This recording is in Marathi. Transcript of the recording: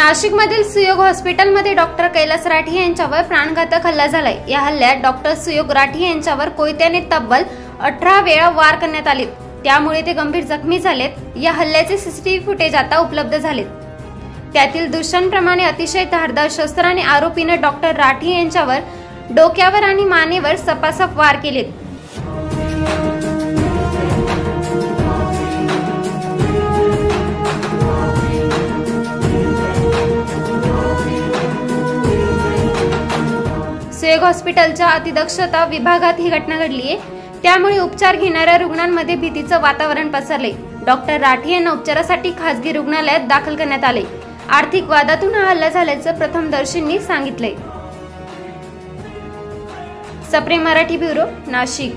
नाशिकमधील सुयोग हॉस्पिटलमध्ये डॉक्टर कैलास राठी यांच्यावर प्राणघातक हल्ला झालाय। या हल्ल्यात डॉक्टर सुयोग राठी यांच्यावर कोयत्याने तब्बल 18 वेळा वार करण्यात आले, त्यामुळे ते गंभीर जखमी झालेत। या हल्ल्याचे सीसीटीव्ही फुटेज आता उपलब्ध झालेत। त्यातील दृश्यांप्रमाणे अतिशय धारदार शस्त्राने आरोपीने डॉक्टर राठी यांच्यावर डोक्यावर आणि मानेवर सपासप वार केलेत। सुयोग हॉस्पिटलच्या अतिदक्षता विभागात ही घटना घडली आहे, त्यामुळे उपचार घेणाऱ्या रुग्णांमध्ये भीतीचं वातावरण पसरले। डॉक्टर राठी यांना उपचारासाठी खासगी रुग्णालयात दाखल करण्यात आले। आर्थिक वादातून हा हल्ला झाल्याचं प्रथमदर्शींनी सांगितले। सप्रेम मराठी ब्युरो, नाशिक।